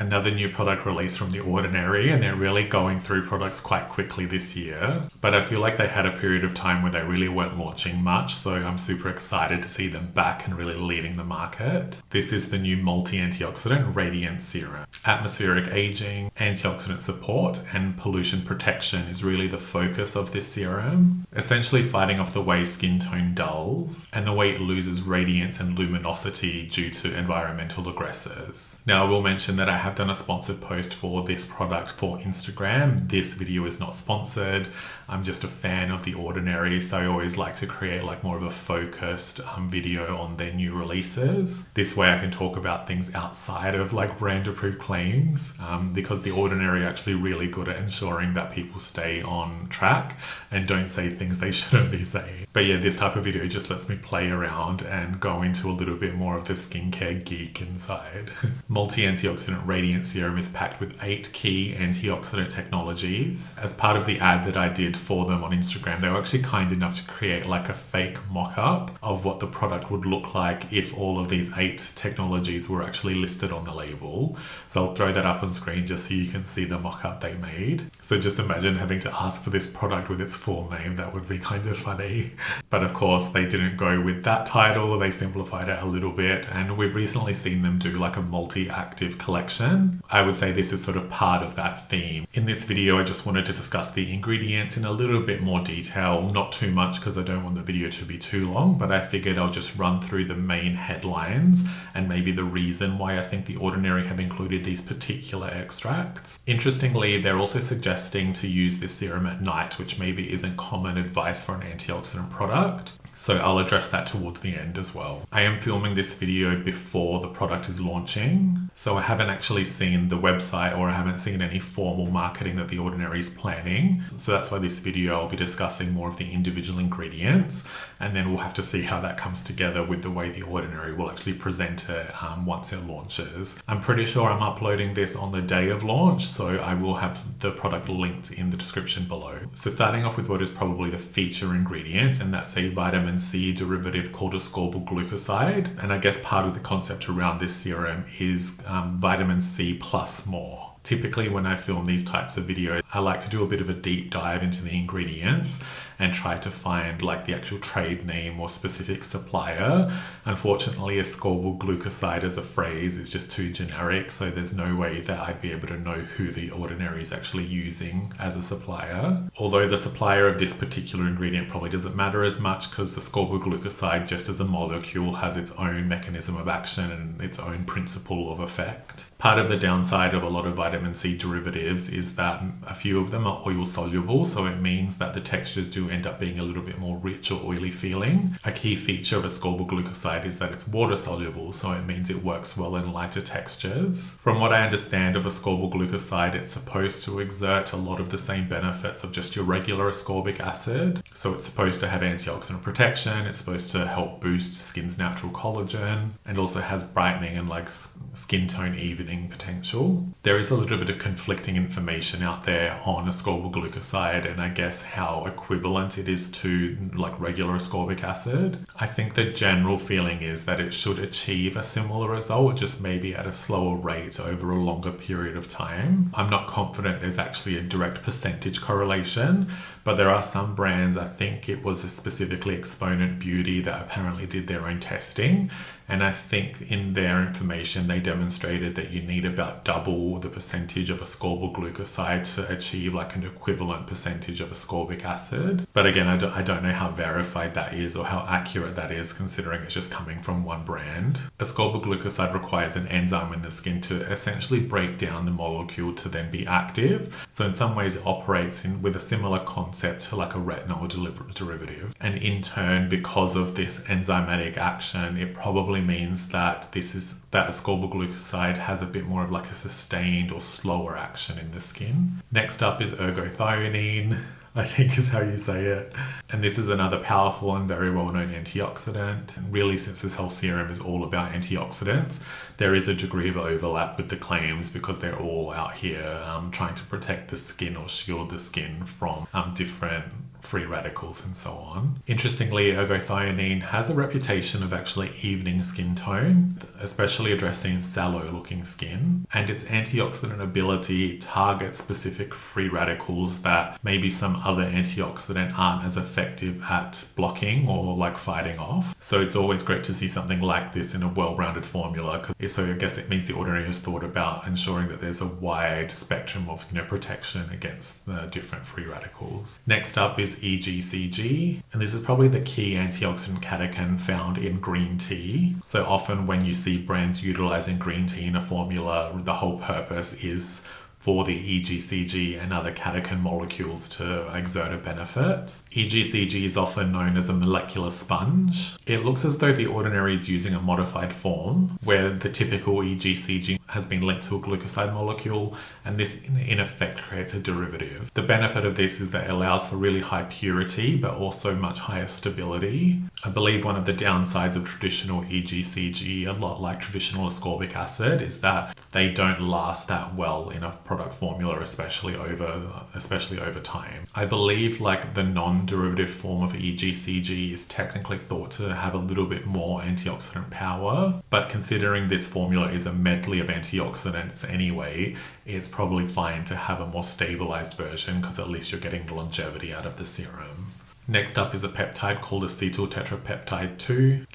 Another new product release from The Ordinary, and they're really going through products quite quickly this year. But I feel like they had a period of time where they really weren't launching much, so I'm super excited to see them back and really leading the market. This is the new Multi-Antioxidant Radiance Serum. Atmospheric aging, antioxidant support, and pollution protection is really the focus of this serum, essentially fighting off the way skin tone dulls and the way it loses radiance and luminosity due to environmental aggressors. Now, I will mention that I have done a sponsored post for this product for Instagram. This video is not sponsored. I'm just a fan of The Ordinary, so I always like to create like more of a focused video on their new releases. This way I can talk about things outside of like brand approved claims, because The Ordinary are actually really good at ensuring that people stay on track and don't say things they shouldn't be saying. But yeah, this type of video just lets me play around and go into a little bit more of the skincare geek inside. Multi-Antioxidant Radiance Serum is packed with 8 key antioxidant technologies. As part of the ad that I did for them on Instagram, they were actually kind enough to create like a fake mock-up of what the product would look like if all of these 8 technologies were actually listed on the label. So I'll throw that up on screen just so you can see the mock-up they made. So just imagine having to ask for this product with its full name. That would be kind of funny. But of course they didn't go with that title. They simplified it a little bit, and we've recently seen them do like a multi-active collection. I would say this is sort of part of that theme. In this video, I just wanted to discuss the ingredients in a little bit more detail, not too much because I don't want the video to be too long, but I figured I'll just run through the main headlines and maybe the reason why I think The Ordinary have included these particular extracts. Interestingly, they're also suggesting to use this serum at night, which maybe isn't common advice for an antioxidant product. So I'll address that towards the end as well. I am filming this video before the product is launching, so I haven't actually seen the website or I haven't seen any formal marketing that The Ordinary is planning. So that's why this video I'll be discussing more of the individual ingredients, and then we'll have to see how that comes together with the way The Ordinary will actually present it once it launches. I'm pretty sure I'm uploading this on the day of launch, so I will have the product linked in the description below. So starting off with what is probably the feature ingredient, and that's a vitamin C derivative called Ascorbyl Glucoside. And I guess part of the concept around this serum is vitamin C plus more. Typically when I film these types of videos, I like to do a bit of a deep dive into the ingredients and try to find like the actual trade name or specific supplier. Unfortunately, Ascorbyl Glucoside as a phrase is just too generic, so there's no way that I'd be able to know who The Ordinary is actually using as a supplier. Although the supplier of this particular ingredient probably doesn't matter as much because the Ascorbyl Glucoside just as a molecule has its own mechanism of action and its own principle of effect. Part of the downside of a lot of vitamin C derivatives is that a few of them are oil soluble, so it means that the textures do end up being a little bit more rich or oily feeling. A key feature of Ascorbyl Glucoside is that it's water soluble, so it means it works well in lighter textures. From what I understand of Ascorbyl Glucoside, it's supposed to exert a lot of the same benefits of just your regular ascorbic acid. So it's supposed to have antioxidant protection, it's supposed to help boost skin's natural collagen, and also has brightening and like skin tone evening potential. There is a little bit of conflicting information out there on Ascorbyl Glucoside and I guess how equivalent it is to like regular ascorbic acid. I think the general feeling is that it should achieve a similar result, just maybe at a slower rate over a longer period of time. I'm not confident there's actually a direct percentage correlation, but there are some brands, I think it was specifically Exponent Beauty that apparently did their own testing, and I think in their information they demonstrated that you need about double the percentage of Ascorbyl Glucoside to achieve like an equivalent percentage of ascorbic acid. But again, I don't know how verified that is or how accurate that is considering it's just coming from one brand. Ascorbyl Glucoside requires an enzyme in the skin to essentially break down the molecule to then be active. So in some ways it operates with a similar concept to like a retinol derivative. And in turn, because of this enzymatic action, it probably means that Ascorbyl Glucoside has a bit more of like a sustained or slower action in the skin. Next up is Ergothioneine, I think is how you say it. And this is another powerful and very well-known antioxidant. And really, since this whole serum is all about antioxidants, there is a degree of overlap with the claims because they're all out here trying to protect the skin or shield the skin from different free radicals and so on. Interestingly, ergothioneine has a reputation of actually evening skin tone, especially addressing sallow looking skin, and its antioxidant ability targets specific free radicals that maybe some other antioxidant aren't as effective at blocking or like fighting off. So it's always great to see something like this in a well-rounded formula. So I guess it means The Ordinary has thought about ensuring that there's a wide spectrum of protection against the different free radicals. Next up is EGCG, and this is probably the key antioxidant catechin found in green tea. So often when you see brands utilizing green tea in a formula, the whole purpose is for the EGCG and other catechin molecules to exert a benefit. EGCG is often known as a molecular sponge. It looks as though The Ordinary is using a modified form, where the typical EGCG has been linked to a glucoside molecule, and this in effect creates a derivative. The benefit of this is that it allows for really high purity, but also much higher stability. I believe one of the downsides of traditional EGCG, a lot like traditional ascorbic acid, is that they don't last that well in a product formula, especially over time. I believe like the non-derivative form of EGCG is technically thought to have a little bit more antioxidant power, but considering this formula is a medley of antioxidants anyway, it's probably fine to have a more stabilized version because at least you're getting longevity out of the serum. Next up is a peptide called Acetyl Tetrapeptide-2.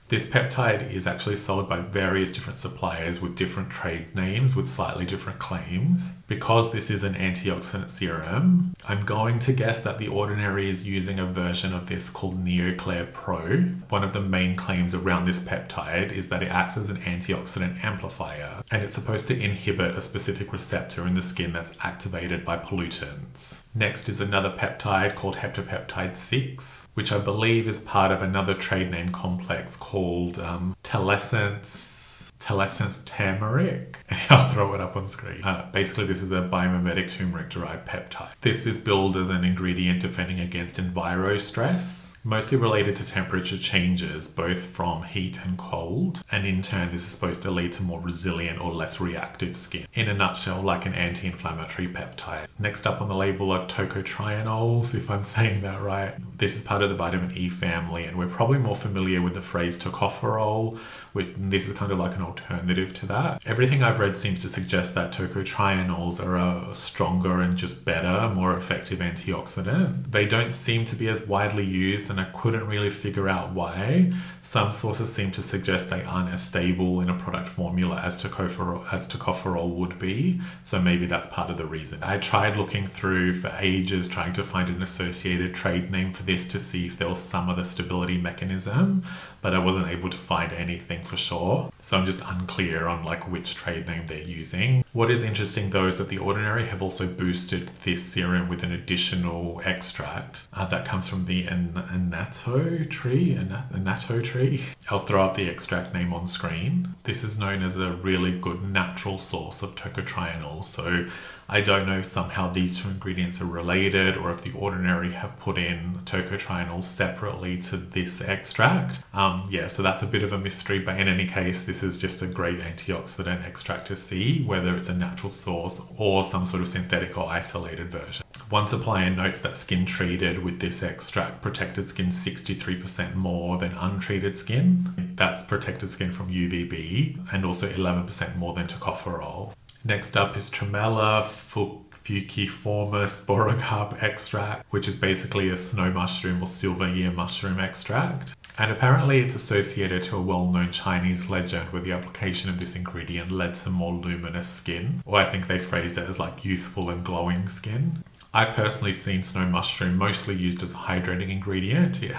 This peptide is actually sold by various different suppliers with different trade names with slightly different claims. Because this is an antioxidant serum, I'm going to guess that The Ordinary is using a version of this called NeoClair Pro. One of the main claims around this peptide is that it acts as an antioxidant amplifier, and it's supposed to inhibit a specific receptor in the skin that's activated by pollutants. Next is another peptide called heptapeptide 6, which I believe is part of another trade name complex called Telescence turmeric. I'll throw it up on screen. Basically, this is a biomimetic turmeric-derived peptide. This is billed as an ingredient defending against enviro stress, mostly related to temperature changes, both from heat and cold, and in turn this is supposed to lead to more resilient or less reactive skin. In a nutshell, like an anti-inflammatory peptide. Next up on the label are Tocotrienols, if I'm saying that right. This is part of the vitamin E family, and we're probably more familiar with the phrase tocopherol, which this is kind of like an alternative to that. Everything I've read seems to suggest that tocotrienols are a stronger and just better, more effective antioxidant. They don't seem to be as widely used, and I couldn't really figure out why. Some sources seem to suggest they aren't as stable in a product formula as tocopherol would be, so maybe that's part of the reason. I tried looking through for ages trying to find an associated trade name for this to see if there was some other stability mechanism, but I wasn't able to find anything for sure. So I'm just unclear on like which trade name they're using. What is interesting though is that The Ordinary have also boosted this serum with an additional extract that comes from the annatto tree. I'll throw up the extract name on screen. This is known as a really good natural source of tocotrienols. So I don't know if somehow these two ingredients are related or if The Ordinary have put in tocotrienols separately to this extract. So that's a bit of a mystery, but in any case, this is just a great antioxidant extract to see, whether it's a natural source or some sort of synthetic or isolated version. One supplier notes that skin treated with this extract protected skin 63% more than untreated skin. That's protected skin from UVB, and also 11% more than tocopherol. Next up is Tremella, Fuciformis Sporocarp extract, which is basically a snow mushroom or silver ear mushroom extract. And apparently it's associated to a well-known Chinese legend where the application of this ingredient led to more luminous skin, or I think they phrased it as like youthful and glowing skin. I've personally seen snow mushroom mostly used as a hydrating ingredient. It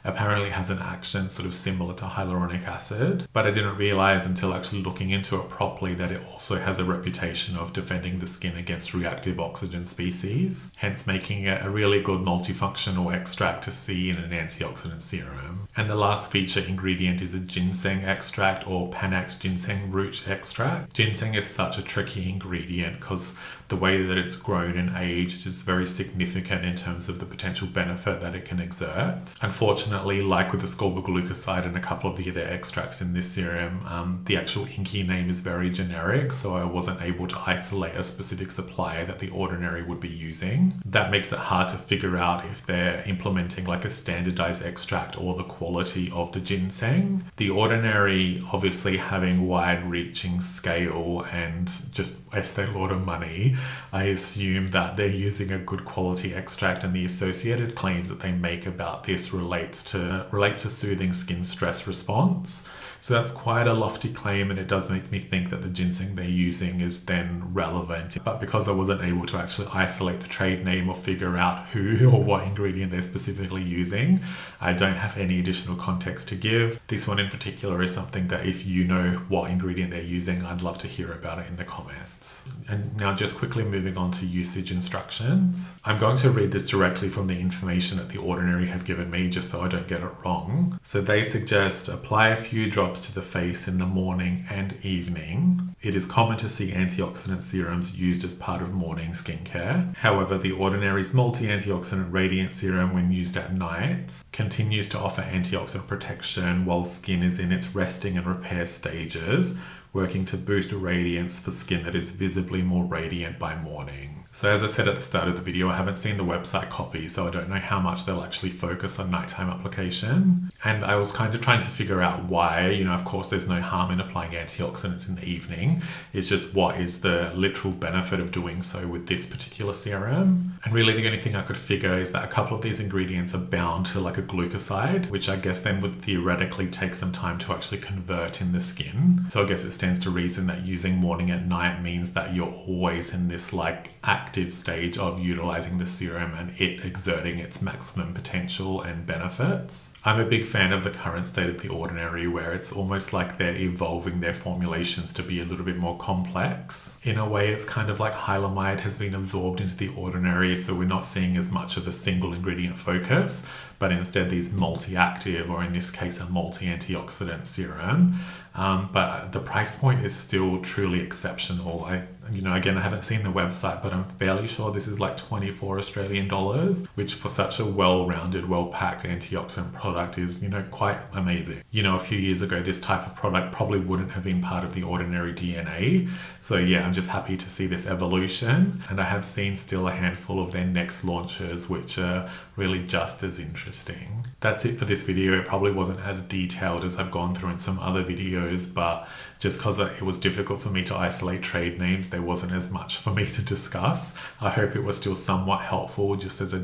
apparently has an action sort of similar to hyaluronic acid, but I didn't realize until actually looking into it properly that it also has a reputation of defending the skin against reactive oxygen species, hence making it a really good multifunctional extract to see in an antioxidant serum. And the last feature ingredient is a ginseng extract or Panax ginseng root extract. Ginseng is such a tricky ingredient because the way that it's grown and aged is very significant in terms of the potential benefit that it can exert. Unfortunately, like with the Ascorbyl Glucoside and a couple of the other extracts in this serum, the actual inky name is very generic, so I wasn't able to isolate a specific supplier that The Ordinary would be using. That makes it hard to figure out if they're implementing like a standardized extract or the quality of the ginseng. The Ordinary, obviously having wide-reaching scale and just Estee Lauder money, I assume that they're using a good quality extract, and the associated claims that they make about this relates to soothing skin stress response. So that's quite a lofty claim, and it does make me think that the ginseng they're using is then relevant. But because I wasn't able to actually isolate the trade name or figure out who or what ingredient they're specifically using, I don't have any additional context to give. This one in particular is something that if you know what ingredient they're using, I'd love to hear about it in the comments. And now just quickly moving on to usage instructions. I'm going to read this directly from the information that The Ordinary have given me just so I don't get it wrong. So they suggest apply a few drops to the face in the morning and evening. It is common to see antioxidant serums used as part of morning skincare. However, The Ordinary's Multi-Antioxidant Radiance Serum, when used at night, continues to offer antioxidant protection while skin is in its resting and repair stages, working to boost radiance for skin that is visibly more radiant by morning. So as I said at the start of the video, I haven't seen the website copy, so I don't know how much they'll actually focus on nighttime application. And I was kind of trying to figure out why, of course there's no harm in applying antioxidants in the evening. It's just what is the literal benefit of doing so with this particular serum? And really the only thing I could figure is that a couple of these ingredients are bound to like a glucoside, which I guess then would theoretically take some time to actually convert in the skin. So I guess it stands to reason that using morning and night means that you're always in this like active stage of utilizing the serum and it exerting its maximum potential and benefits. I'm a big fan of the current state of The Ordinary, where it's almost like they're evolving their formulations to be a little bit more complex. In a way, it's kind of like hylamide has been absorbed into The Ordinary, so we're not seeing as much of a single ingredient focus, but instead these multi-active, or in this case a multi-antioxidant serum. But the price point is still truly exceptional. Again, I haven't seen the website, but I'm fairly sure this is like 24 Australian dollars, which for such a well-rounded, well-packed antioxidant product is, quite amazing. A few years ago, this type of product probably wouldn't have been part of The Ordinary DNA. So yeah, I'm just happy to see this evolution. And I have seen still a handful of their next launches, which are really just as interesting. That's it for this video. It probably wasn't as detailed as I've gone through in some other videos, but just because it was difficult for me to isolate trade names, there wasn't as much for me to discuss. I hope it was still somewhat helpful just as a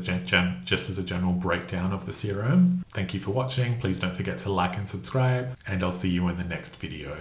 general breakdown of the serum. Thank you for watching. Please don't forget to like and subscribe, and I'll see you in the next video.